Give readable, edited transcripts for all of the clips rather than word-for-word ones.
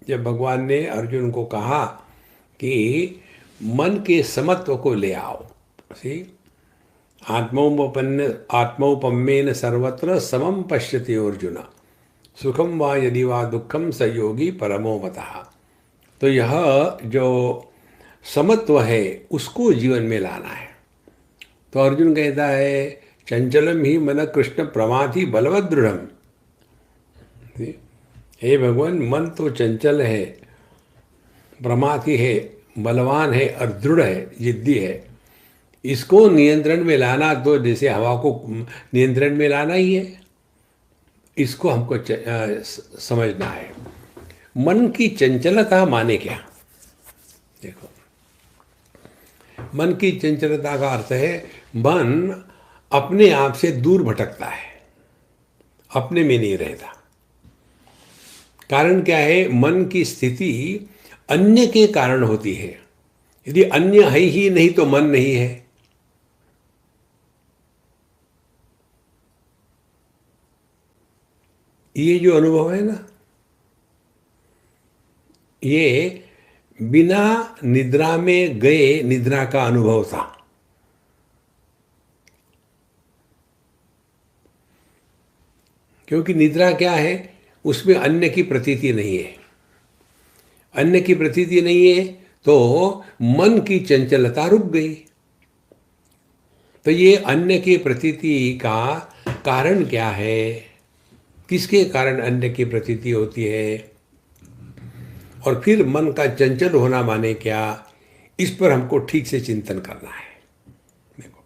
जब भगवान ने अर्जुन को कहा कि मन के समत्व को ले आओ, सी आत्मौपम्येन सर्वत्र समम पश्यति अर्जुन, सुखम वा यदि वा दुखम स योगी परमो मतः। तो यह जो समत्व है उसको जीवन में लाना है। तो अर्जुन कहता है चंचलम ही मन कृष्ण प्रमाथि बलवद दृढ़। हे भगवान, मन तो चंचल है, प्रमाथि है, बलवान है और दृढ़ है, जिद्दी है। इसको नियंत्रण में लाना तो जैसे हवा को नियंत्रण में लाना ही है, इसको हमको समझना है। मन की चंचलता माने क्या? देखो, मन की चंचलता का अर्थ है मन अपने आप से दूर भटकता है, अपने में नहीं रहता। कारण क्या है? मन की स्थिति अन्य के कारण होती है। यदि अन्य है ही नहीं तो मन नहीं है। ये जो अनुभव है ना, ये बिना निद्रा में गए निद्रा का अनुभव था। क्योंकि निद्रा क्या है? उसमें अन्य की प्रतीति नहीं है। अन्य की प्रतीति नहीं है तो मन की चंचलता रुक गई। तो ये अन्य की प्रतीति का कारण क्या है? किसके कारण अन्य की प्रतीति होती है? और फिर मन का चंचल होना माने क्या? इस पर हमको ठीक से चिंतन करना है। देखो,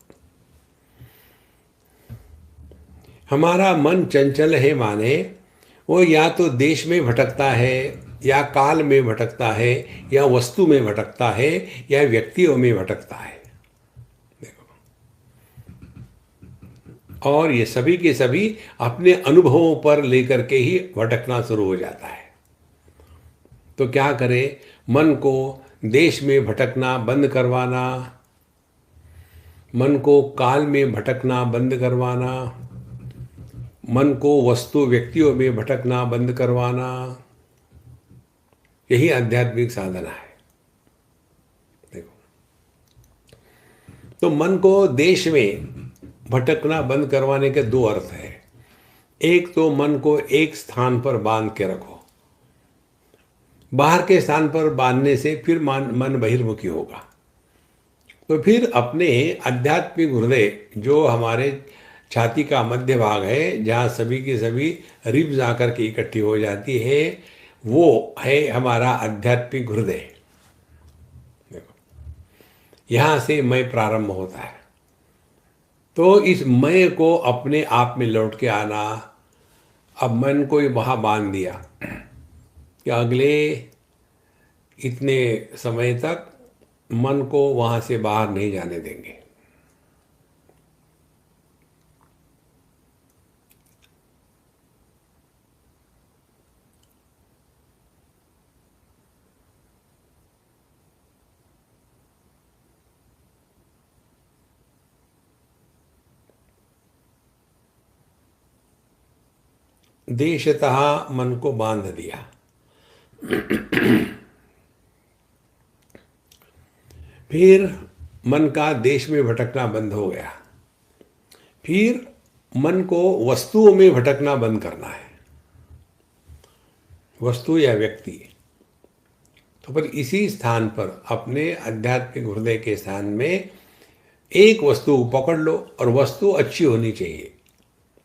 हमारा मन चंचल है माने वो या तो देश में भटकता है, या काल में भटकता है, या वस्तु में भटकता है, या व्यक्तियों में भटकता है। देखो, और ये सभी के सभी अपने अनुभवों पर लेकर के ही भटकना शुरू हो जाता है। तो क्या करें? मन को देश में भटकना बंद करवाना, मन को काल में भटकना बंद करवाना, मन को वस्तु व्यक्तियों में भटकना बंद करवाना, यही आध्यात्मिक साधना है। देखो, तो मन को देश में भटकना बंद करवाने के दो अर्थ है। एक तो मन को एक स्थान पर बांध के रखो। बाहर के स्थान पर बांधने से फिर मन बहिर्मुखी होगा। तो फिर अपने आध्यात्मिक हृदय, जो हमारे छाती का मध्य भाग है, जहाँ सभी की सभी रिब्स आकर के इकट्ठी हो जाती है, वो है हमारा आध्यात्मिक हृदय। देखो, यहाँ से मैं प्रारंभ होता है। तो इस मैं को अपने आप में लौट के आना। अब मन को वहाँ बांध दिया कि अगले इतने समय तक मन को वहाँ से बाहर नहीं जाने देंगे। देशतः मन को बांध दिया। फिर मन का देश में भटकना बंद हो गया। फिर मन को वस्तुओं में भटकना बंद करना है, वस्तु या व्यक्ति। तो पर इसी स्थान पर, अपने आध्यात्मिक हृदय के स्थान में, एक वस्तु पकड़ लो, और वस्तु अच्छी होनी चाहिए,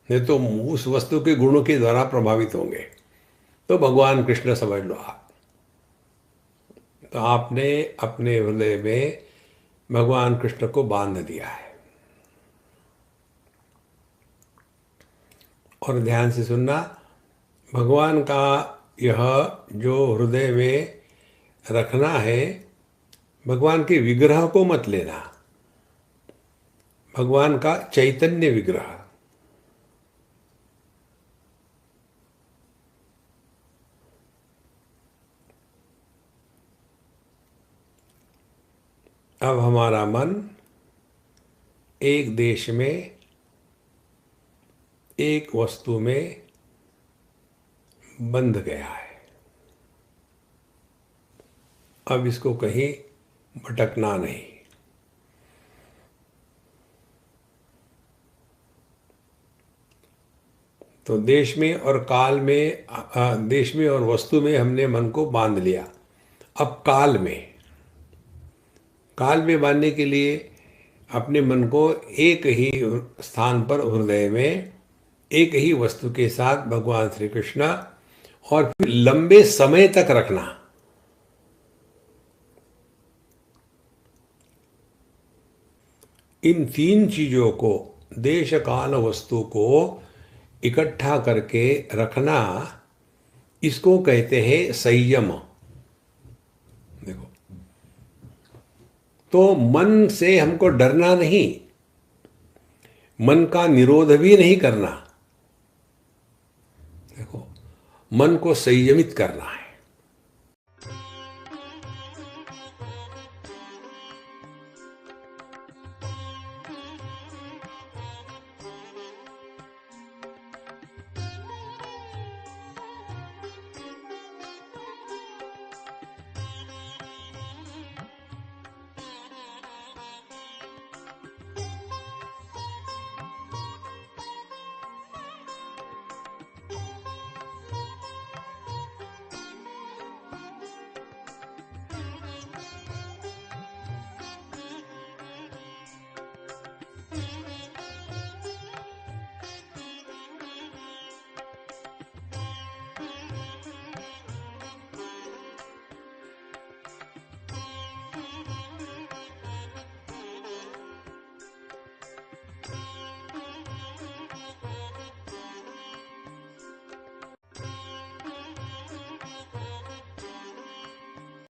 नहीं तो उस वस्तु के गुणों के द्वारा प्रभावित होंगे। तो भगवान कृष्ण समझ लो आप। तो आपने अपने हृदय में भगवान कृष्ण को बांध दिया है। और ध्यान से सुनना, भगवान का यह जो हृदय में रखना है, भगवान के विग्रह को मत लेना, भगवान का चैतन्य विग्रह। अब हमारा मन एक देश में, एक वस्तु में बंध गया है। अब इसको कहीं भटकना नहीं। तो देश में और काल में, देश में और वस्तु में हमने मन को बांध लिया। अब काल में बांधने के लिए अपने मन को एक ही स्थान पर हृदय में, एक ही वस्तु के साथ भगवान श्री कृष्ण, और फिर लंबे समय तक रखना। इन तीन चीजों को, देश काल वस्तु को इकट्ठा करके रखना, इसको कहते हैं संयम। देखो, तो मन से हमको डरना नहीं, मन का निरोध भी नहीं करना। देखो, मन को संयमित करना है।